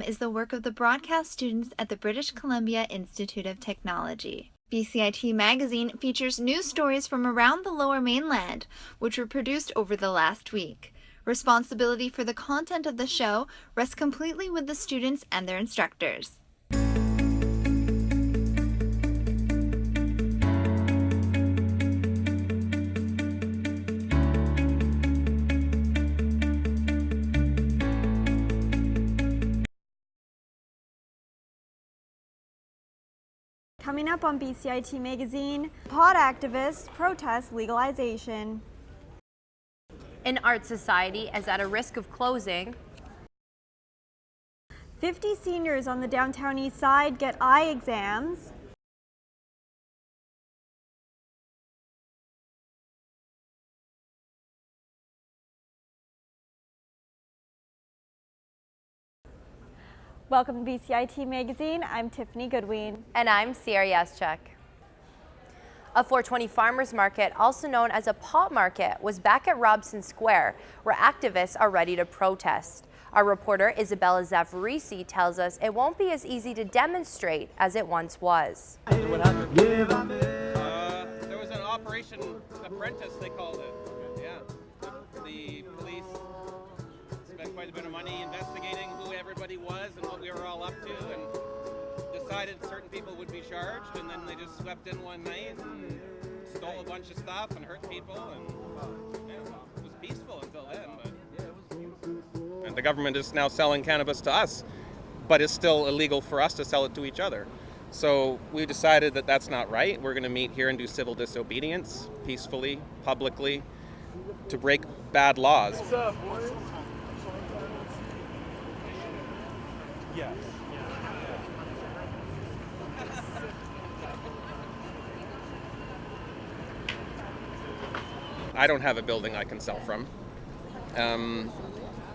is the work of the broadcast students at the British Columbia Institute of Technology. BCIT Magazine features news stories from around the Lower Mainland, which were produced over the last week. Responsibility for the content of the show rests completely with the students and their instructors. Coming up on BCIT Magazine, pot activists protest legalization. An art society is at a risk of closing. 50 seniors on the Downtown Eastside get eye exams. Welcome to BCIT Magazine. I'm Tiffany Goodwein. And I'm Ciara Yaschuk. A 420 farmers market, also known as a pot market, was back at Robson Square, where activists are ready to protest. Our reporter Isabella Zavarisi tells us it won't be as easy to demonstrate as it once was. What happened? There was an Operation Apprentice, they called it. Yeah. The police spent quite a bit of money investigating who everybody was and what we were all up to, and decided certain people would be charged, and then they just swept in one night and stole a bunch of stuff and hurt people, and yeah, it was peaceful until then. But and the government is now selling cannabis to us, but it's still illegal for us to sell it to each other. So we decided that that's not right. We're going to meet here and do civil disobedience peacefully, publicly, to break bad laws. What's up, boys? Yes. I don't have a building I can sell from.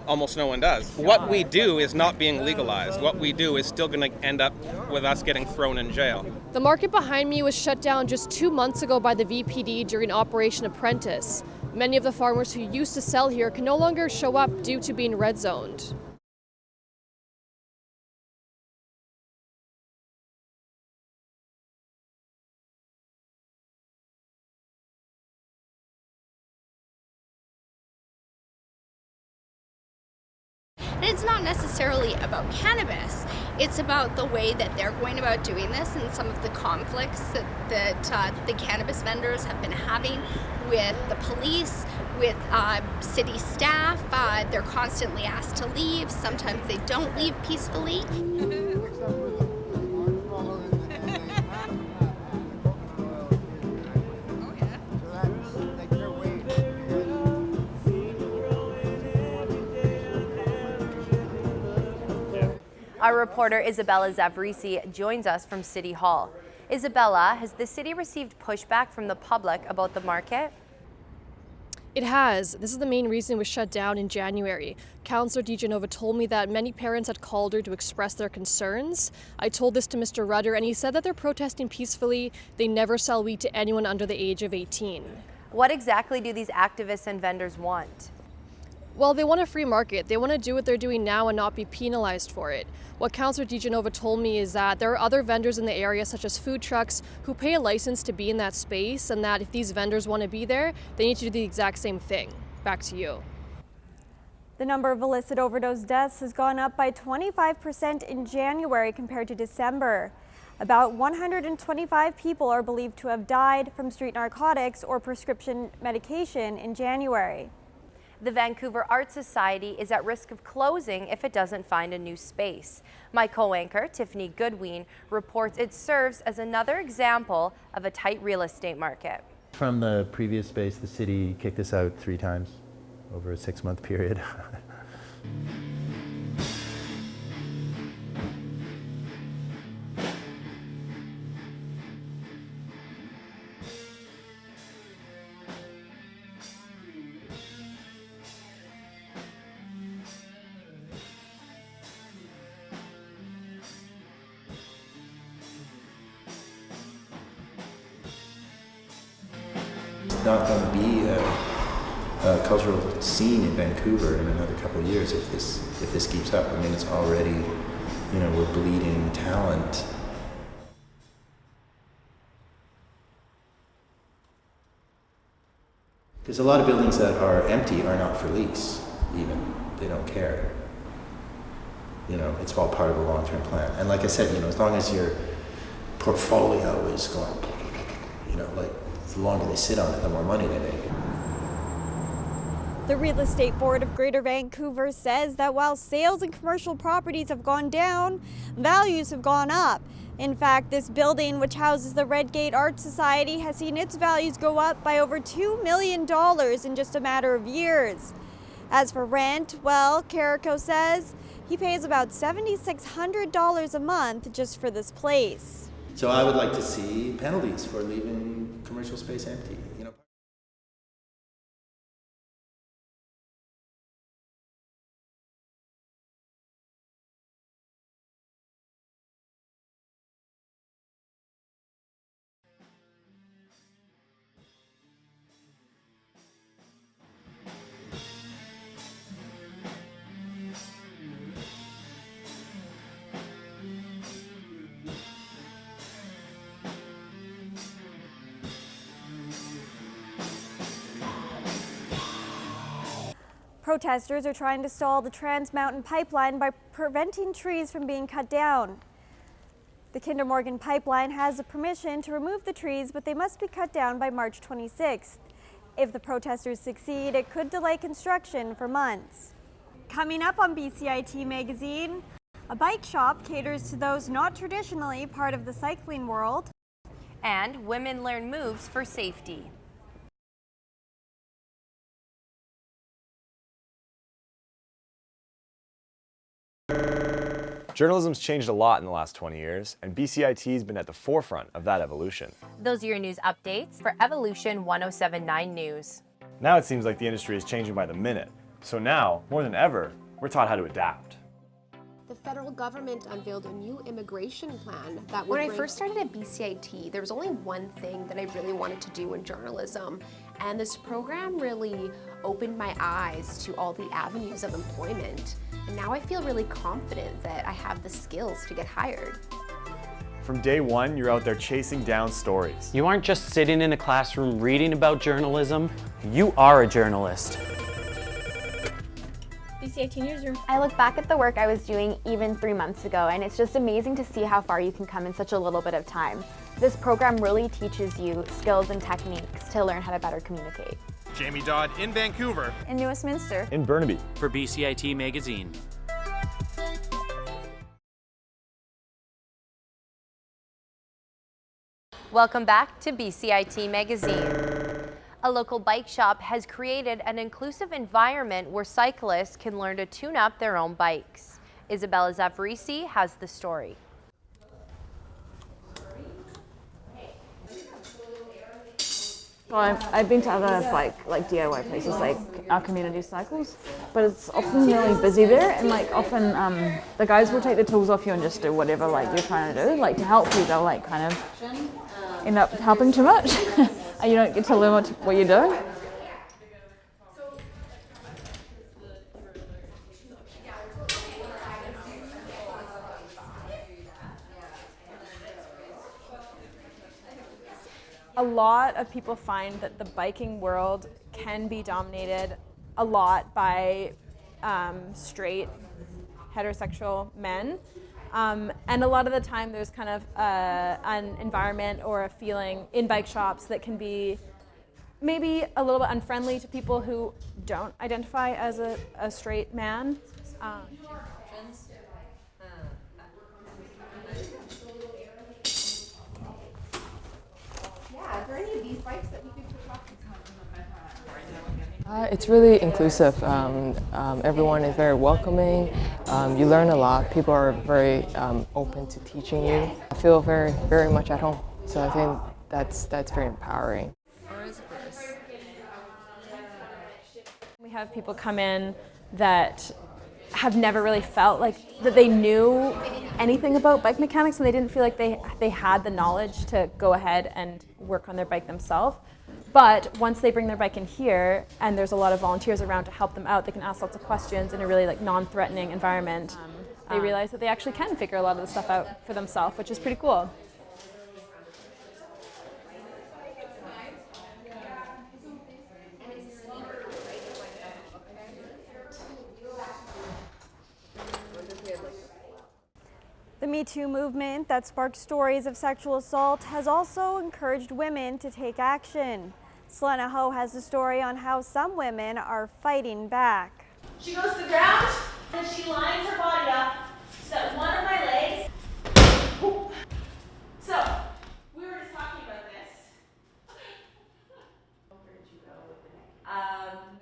Almost no one does. What we do is not being legalized. What we do is still going to end up with us getting thrown in jail. The market behind me was shut down just 2 months ago by the VPD during Operation Apprentice. Many of the farmers who used to sell here can no longer show up due to being red zoned. And it's not necessarily about cannabis. It's about the way that they're going about doing this and some of the conflicts that the cannabis vendors have been having with the police, with city staff. They're constantly asked to leave. Sometimes they don't leave peacefully. Our reporter Isabella Zavarisi joins us from City Hall. Isabella, has the city received pushback from the public about the market? It has. This is the main reason it was shut down in January. Councillor DeGenova told me that many parents had called her to express their concerns. I told this to Mr. Rudder, and he said that they're protesting peacefully. They never sell weed to anyone under the age of 18. What exactly do these activists and vendors want? Well, they want a free market. They want to do what they're doing now and not be penalized for it. What Councillor DeGenova told me is that there are other vendors in the area, such as food trucks, who pay a license to be in that space, and that if these vendors want to be there, they need to do the exact same thing. Back to you. The number of illicit overdose deaths has gone up by 25% in January compared to December. About 125 people are believed to have died from street narcotics or prescription medication in January. The Vancouver Art Society is at risk of closing if it doesn't find a new space. My co-anchor, Tiffany Goodwein, reports it serves as another example of a tight real estate market. From the previous space, the city kicked us out 3 times over a 6-month period. Not going to be a cultural scene in Vancouver in another couple of years if this keeps up. I mean, it's already we're bleeding talent. There's a lot of buildings that are empty are not for lease, even. They don't care. It's all part of a long-term plan. And like I said, as long as your portfolio is going, the longer they sit on it, the more money they make. The Real Estate Board of Greater Vancouver says that while sales and commercial properties have gone down, values have gone up. In fact, this building, which houses the Redgate Art Society, has seen its values go up by over $2 million in just a matter of years. As for rent, well, Carrico says he pays about $7,600 a month just for this place. So I would like to see penalties for leaving commercial space empty. Protesters are trying to stall the Trans Mountain Pipeline by preventing trees from being cut down. The Kinder Morgan pipeline has the permission to remove the trees, but they must be cut down by March 26th. If the protesters succeed, it could delay construction for months. Coming up on BCIT Magazine, a bike shop caters to those not traditionally part of the cycling world. And women learn moves for safety. Journalism's changed a lot in the last 20 years, and BCIT's been at the forefront of that evolution. Those are your news updates for Evolution 1079 News. Now it seems like the industry is changing by the minute, so now, more than ever, we're taught how to adapt. The federal government unveiled a new immigration plan that would When I first started at BCIT, there was only one thing that I really wanted to do in journalism, and this program really opened my eyes to all the avenues of employment. And now I feel really confident that I have the skills to get hired. From day one, you're out there chasing down stories. You aren't just sitting in a classroom reading about journalism, you are a journalist. BCIT Newsroom. I look back at the work I was doing even 3 months ago, and it's just amazing to see how far you can come in such a little bit of time. This program really teaches you skills and techniques to learn how to better communicate. Jamie Dodd in Vancouver. In New Westminster. In Burnaby. For BCIT Magazine. Welcome back to BCIT Magazine. A local bike shop has created an inclusive environment where cyclists can learn to tune up their own bikes. Isabella Zavarisi has the story. So I've been to other like DIY places like our community cycles, but it's often really busy there, and often the guys will take the tools off you and just do whatever you're trying to do. To help you, they'll kind of end up helping too much, and you don't get to learn what you're doing. A lot of people find that the biking world can be dominated a lot by straight, heterosexual men. And a lot of the time there's kind of an environment or a feeling in bike shops that can be maybe a little bit unfriendly to people who don't identify as a straight man. Are there any of these bikes that we could talk to? It's really inclusive. Everyone is very welcoming. You learn a lot. People are very open to teaching you. I feel very, very much at home. So I think that's very empowering. We have people come in that have never really felt that they knew anything about bike mechanics, and they didn't feel like they had the knowledge to go ahead and work on their bike themselves. But once they bring their bike in here and there's a lot of volunteers around to help them out, they can ask lots of questions in a really non-threatening environment. they realize that they actually can figure a lot of the stuff out for themselves, which is pretty cool. The Me Too movement that sparked stories of sexual assault has also encouraged women to take action. Selena Ho has a story on how some women are fighting back. She goes to the ground and she lines her body up so that one of my legs. So, we were just talking about this.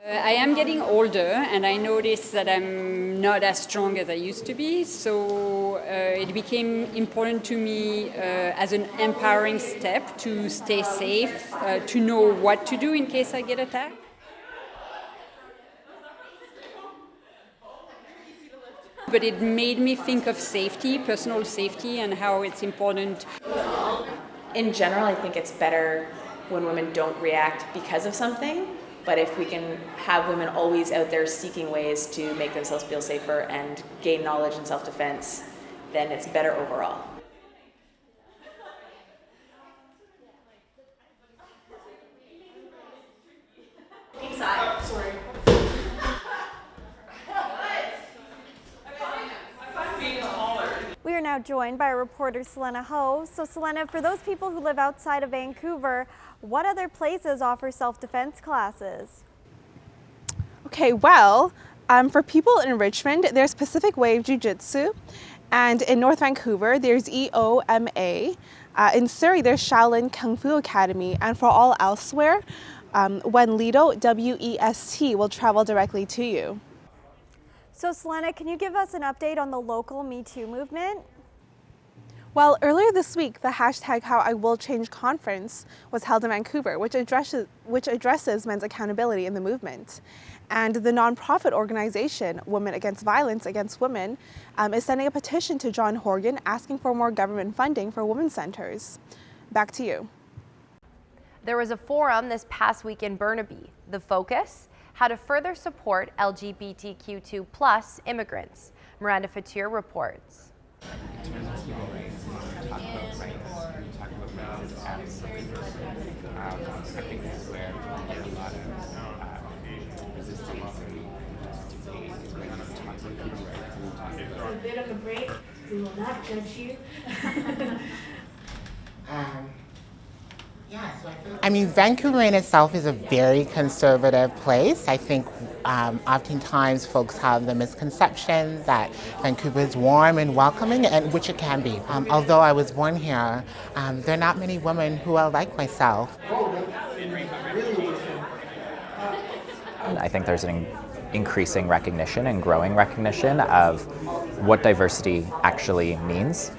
I am getting older and I notice that I'm not as strong as I used to be, so it became important to me as an empowering step to stay safe, to know what to do in case I get attacked. But it made me think of safety, personal safety, and how it's important. In general, I think it's better when women don't react because of something. But if we can have women always out there seeking ways to make themselves feel safer and gain knowledge in self-defense, then it's better overall. Inside. Sorry. We are now joined by our reporter Selena Ho. So Selena, for those people who live outside of Vancouver, what other places offer self-defense classes? Okay, well, for people in Richmond, there's Pacific Wave Jiu-Jitsu, and in North Vancouver, there's EOMA. In Surrey, there's Shaolin Kung Fu Academy, and for all elsewhere, Wenlido, WEST, will travel directly to you. So Selena, can you give us an update on the local Me Too movement? Well, earlier this week, the hashtag How I Will Change conference was held in Vancouver, which addresses men's accountability in the movement. And the nonprofit organization Women Against Violence Against Women is sending a petition to John Horgan asking for more government funding for women's centers. Back to you. There was a forum this past week in Burnaby. The focus? How to further support LGBTQ2+ immigrants. Miranda Fatir reports. A bit of a break. We will not judge you. I mean, Vancouver in itself is a very conservative place. I think oftentimes folks have the misconception that Vancouver is warm and welcoming, and which it can be. Although I was born here, there are not many women who are like myself. I think there's an increasing recognition and growing recognition of what diversity actually means.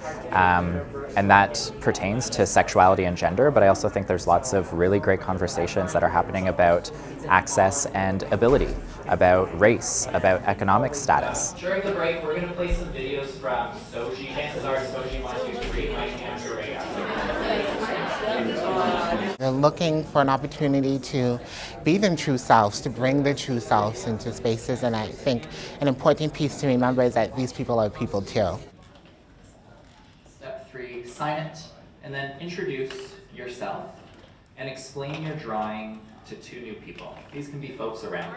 And that pertains to sexuality and gender, but I also think there's lots of really great conversations that are happening about access and ability, about race, about economic status. During the break, we're going to play some videos from Soji. Chances are Soji wants you to read my answer right after. They're looking for an opportunity to be their true selves, to bring their true selves into spaces, and I think an important piece to remember is that these people are people too. Step 3, sign it, and then introduce yourself and explain your drawing to 2 new people. These can be folks around.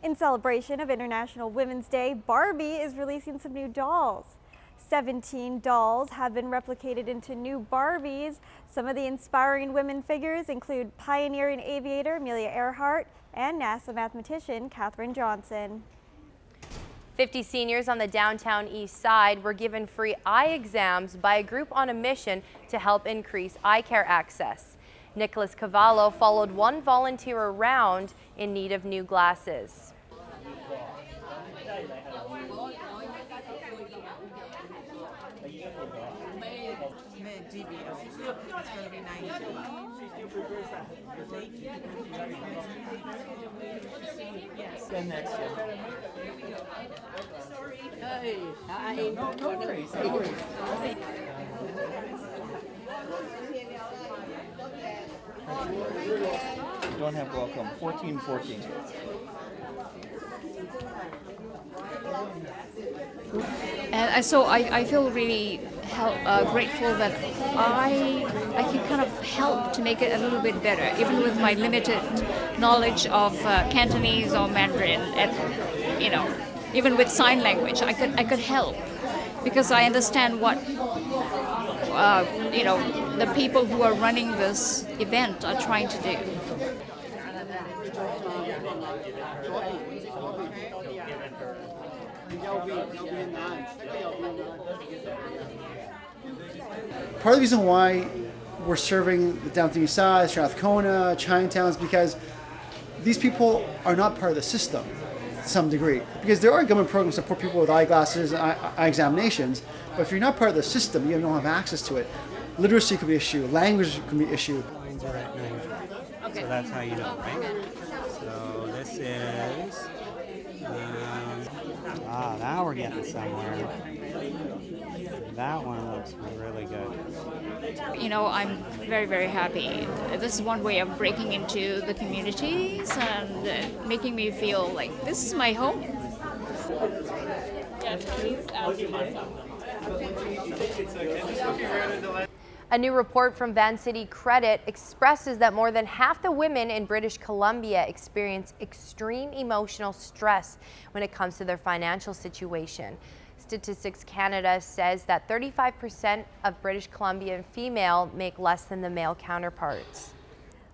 In celebration of International Women's Day, Barbie is releasing some new dolls. 17 dolls have been replicated into new Barbies. Some of the inspiring women figures include pioneering aviator Amelia Earhart and NASA mathematician Katherine Johnson. 50 seniors on the Downtown Eastside were given free eye exams by a group on a mission to help increase eye care access. Nicholas Cavallo followed one volunteer around in need of new glasses. Hey, hi. No worries. No worries. don't have welcome. 1414. And so I feel really grateful that I can kind of help to make it a little bit better, even with my limited knowledge of Cantonese or Mandarin. And, you know, even with sign language, I could help because I understand what you know, the people who are running this event are trying to do. Part of the reason why we're serving the Downtown Eastside, Strathcona, Chinatown is because these people are not part of the system to some degree. Because there are government programs that support people with eyeglasses and eye examinations, but if you're not part of the system, you don't have access to it. Literacy could be an issue, language could be an issue. Lines are at 90. Okay. So that's how you know, right? So this is, now we're getting somewhere. That one looks really good. You know, I'm very, very happy. This is one way of breaking into the communities and making me feel like this is my home. Yes, please. Awesome. A new report from Van City Credit expresses that more than half the women in British Columbia experience extreme emotional stress when it comes to their financial situation. Statistics Canada says that 35% of British Columbian female make less than the male counterparts.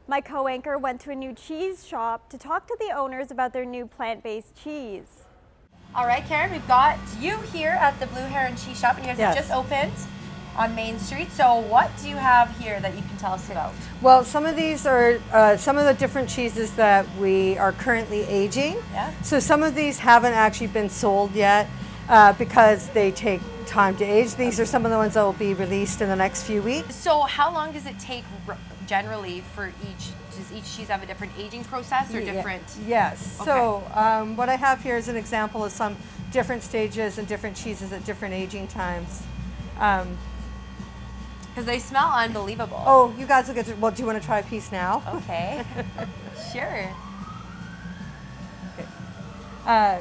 My co-anchor went to a new cheese shop to talk to the owners about their new plant-based cheese. All right, Karen, we've got you here at the Blue Heron Cheese Shop, and you guys have just opened on Main Street. So what do you have here that you can tell us about? Well, some of these are some of the different cheeses that we are currently aging. Yeah. So some of these haven't actually been sold yet because they take time to age. These are some of the ones that will be released in the next few weeks. So how long does it take generally for each? Does each cheese have a different aging process or different? Yes. Okay. So what I have here is an example of some different stages and different cheeses at different aging times. Because they smell unbelievable. Oh, you guys will get to, well, do you want to try a piece now? Okay. Sure. Okay.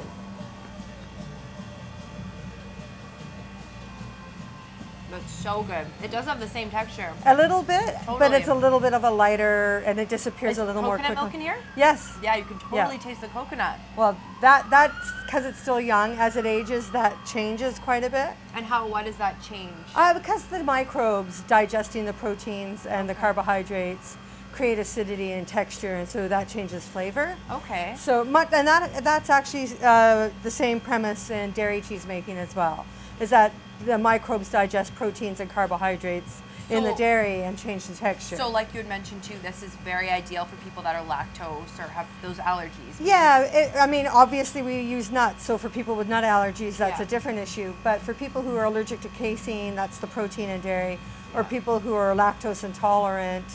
That's so good. It does have the same texture. A little bit, Totally. but it's a little bit of a lighter, and it disappears a little more quickly. Coconut milk in here? Yes. Yeah, you can totally taste the coconut. Well, that's because it's still young. As it ages, that changes quite a bit. And why does that change? Because the microbes digesting the proteins and the carbohydrates create acidity and texture, and so that changes flavor. Okay. So, and that's actually the same premise in dairy cheese making as well, is that the microbes digest proteins and carbohydrates in the dairy and change the texture. So like you had mentioned too, this is very ideal for people that are lactose or have those allergies. Yeah, I mean, obviously we use nuts, so for people with nut allergies, that's a different issue. But for people who are allergic to casein, that's the protein in dairy, or people who are lactose intolerant,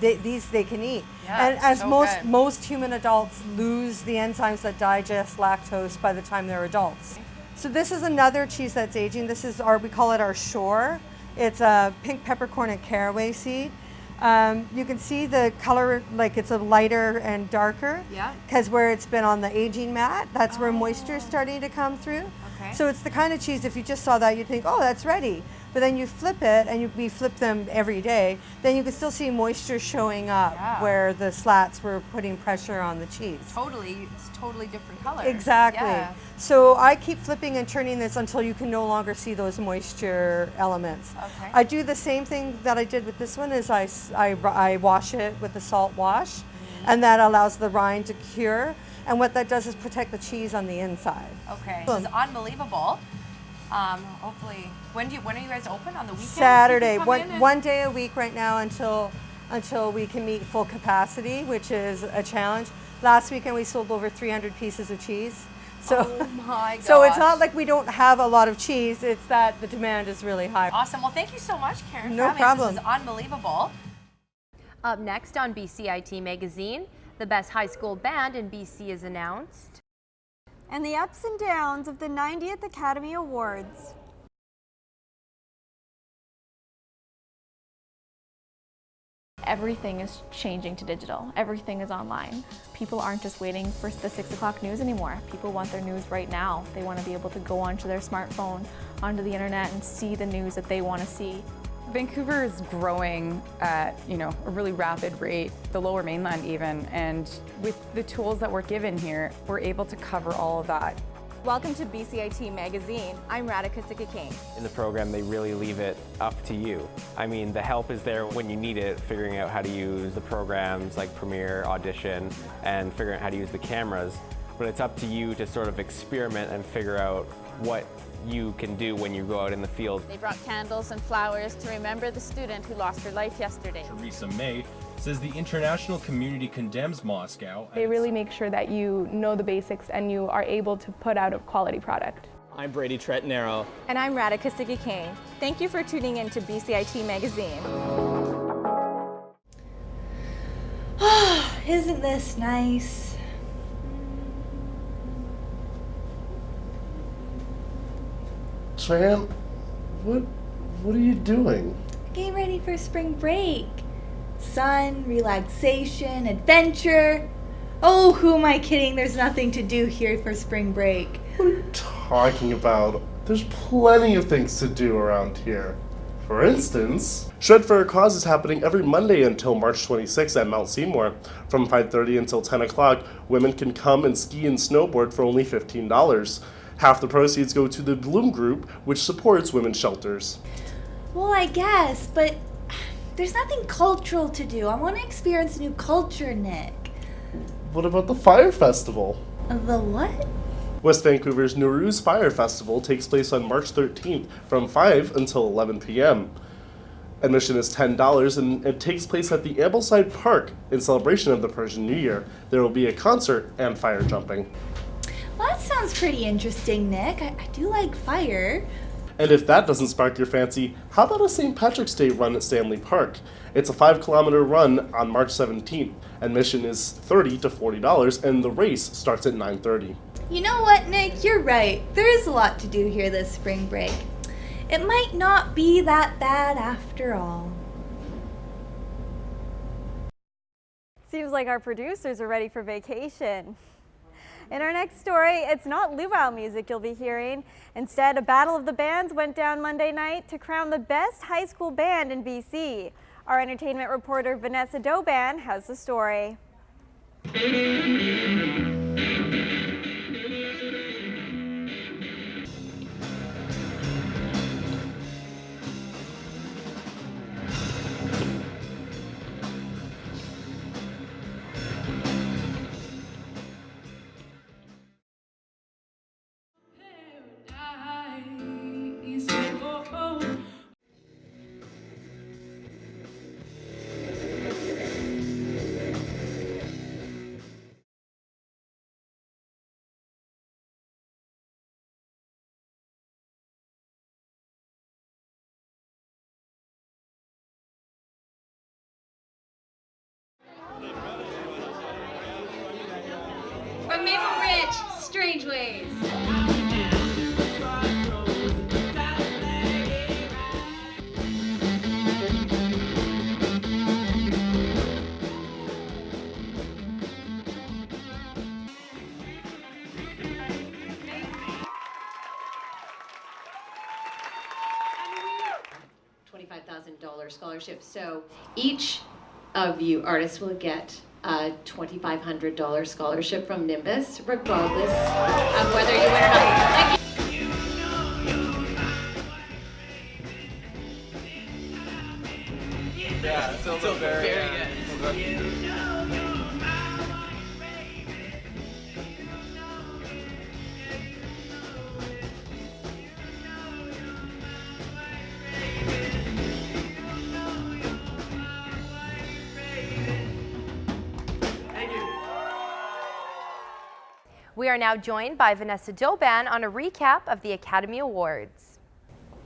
they can eat. Yeah, and as so most human adults lose the enzymes that digest lactose by the time they're adults. So this is another cheese that's aging. This is we call it our Shore. It's a pink peppercorn and caraway seed. You can see the color, like it's a lighter and darker. Yeah. Because where it's been on the aging mat, that's where moisture is starting to come through. Okay. So it's the kind of cheese, if you just saw that, you'd think, oh, that's ready. But then you flip it, and we flip them every day, then you can still see moisture showing up where the slats were putting pressure on the cheese. Totally, it's totally different colors. Exactly. Yeah. So I keep flipping and turning this until you can no longer see those moisture elements. Okay. I do the same thing that I did with this one, is I wash it with a salt wash, and that allows the rind to cure. And what that does is protect the cheese on the inside. Okay, this is unbelievable. Hopefully, when are you guys open on the weekends? Saturday, one day a week right now until we can meet full capacity, which is a challenge. Last weekend we sold over 300 pieces of cheese. So, oh my gosh. So it's not like we don't have a lot of cheese, it's that the demand is really high. Awesome, well thank you so much, Karen. No problem. This is unbelievable. Up next on BCIT Magazine, the best high school band in BC is announced. And the ups and downs of the 90th Academy Awards. everything is changing to digital. Everything is online. People aren't just waiting for the 6 o'clock news anymore. People want their news right now. They want to be able to go onto their smartphone, onto the internet, and see the news that they want to see. Vancouver is growing at, a really rapid rate, the Lower Mainland even, and with the tools that we're given here, we're able to cover all of that. Welcome to BCIT Magazine. I'm Radhika Sikakane. In the program, they really leave it up to you. I mean, the help is there when you need it, figuring out how to use the programs like Premiere, Audition, and figuring out how to use the cameras. But it's up to you to sort of experiment and figure out what you can do when you go out in the field. They brought candles and flowers to remember the student who lost her life yesterday. Theresa May says the international community condemns Moscow. They really make sure that you know the basics and you are able to put out a quality product. I'm Brady Tretnero. And I'm Radhika Sikakane. Thank you for tuning in to BCIT Magazine. Isn't this nice? Cheyenne, what are you doing? Getting ready for spring break. Sun, relaxation, adventure. Oh, who am I kidding? There's nothing to do here for spring break. What are you talking about? There's plenty of things to do around here. For instance, Shred for a Cause is happening every Monday until March 26th at Mount Seymour. From 5:30 until 10 o'clock, women can come and ski and snowboard for only $15. Half the proceeds go to the Bloom Group, which supports women's shelters. Well, I guess, but there's nothing cultural to do. I want to experience a new culture, Nick. What about the Fire Festival? The what? West Vancouver's Nauru's Fire Festival takes place on March 13th from 5 until 11 p.m. Admission is $10 and it takes place at the Ambleside Park in celebration of the Persian New Year. There will be a concert and fire jumping. Well, that sounds pretty interesting, Nick. I do like fire. And if that doesn't spark your fancy, how about a St. Patrick's Day run at Stanley Park? It's a 5-kilometer run on March 17th. Admission is $30 to $40 and the race starts at 9:30. You know what, Nick? You're right. There is a lot to do here this spring break. It might not be that bad after all. Seems like our producers are ready for vacation. In our next story, it's not luau music you'll be hearing. Instead, a battle of the bands went down Monday night to crown the best high school band in BC. Our entertainment reporter Vanessa Doban has the story. From Maple Ridge, Strange Ways. $25,000 scholarship. So each of you artists will get a $2,500 scholarship from Nimbus, regardless of whether you win or not. Thank you. Yeah, it's still very good. We are now joined by Vanessa Doban on a recap of the Academy Awards.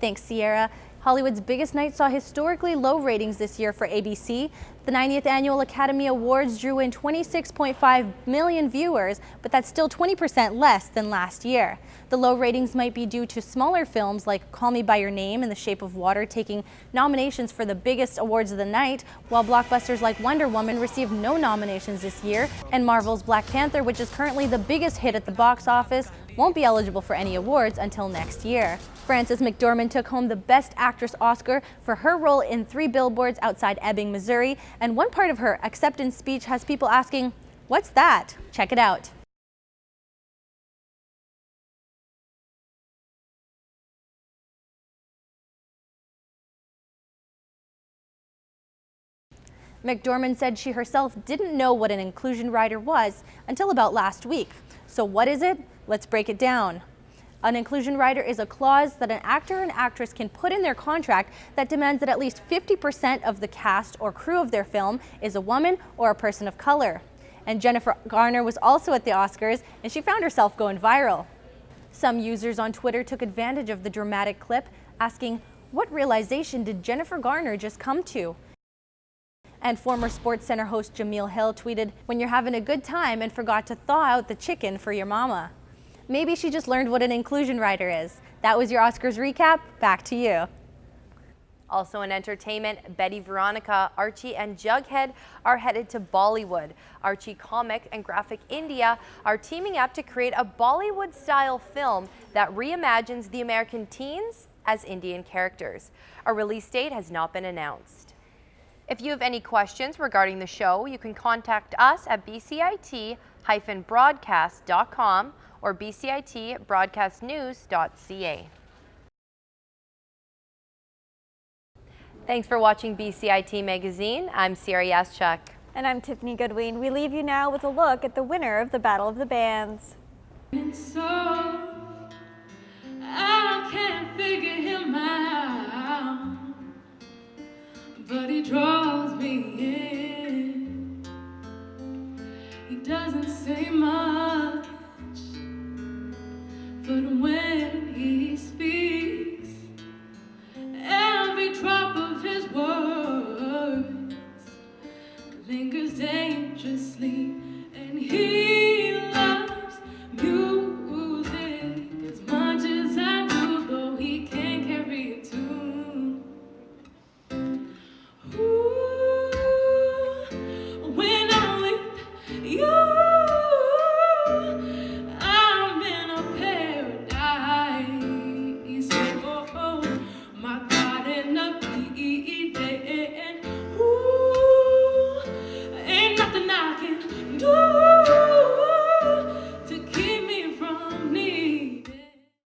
Thanks, Ciara. Hollywood's biggest night saw historically low ratings this year for ABC. The The 90th Annual Academy Awards drew in 26.5 million viewers, but that's still 20% less than last year. The low ratings might be due to smaller films like Call Me By Your Name and The Shape of Water taking nominations for the biggest awards of the night, while blockbusters like Wonder Woman received no nominations this year, and Marvel's Black Panther, which is currently the biggest hit at the box office, won't be eligible for any awards until next year. Frances McDormand took home the Best Actress Oscar for her role in 3 Billboards Outside Ebbing, Missouri, and one part of her acceptance speech has people asking, "What's that?" Check it out. McDormand said she herself didn't know what an inclusion rider was until about last week. So what is it? Let's break it down. An inclusion rider is a clause that an actor and actress can put in their contract that demands that at least 50% of the cast or crew of their film is a woman or a person of color. And Jennifer Garner was also at the Oscars, and she found herself going viral. Some users on Twitter took advantage of the dramatic clip, asking, "What realization did Jennifer Garner just come to?" And former SportsCenter host Jameel Hill tweeted, "When you're having a good time and forgot to thaw out the chicken for your mama." Maybe she just learned what an inclusion rider is. That was your Oscars recap. Back to you. Also in entertainment, Betty Veronica, Archie, and Jughead are headed to Bollywood. Archie Comic and Graphic India are teaming up to create a Bollywood-style film that reimagines the American teens as Indian characters. A release date has not been announced. If you have any questions regarding the show, you can contact us at bcit-broadcast.com or bcitbroadcastnews.ca. Thanks for watching BCIT Magazine. I'm Ciara Yaschuk. And I'm Tiffany Goodwein. We leave you now with a look at the winner of the Battle of the Bands. So I can't figure him out, but he draws me in. He doesn't say much, but when he speaks, every drop of his words lingers dangerously, and he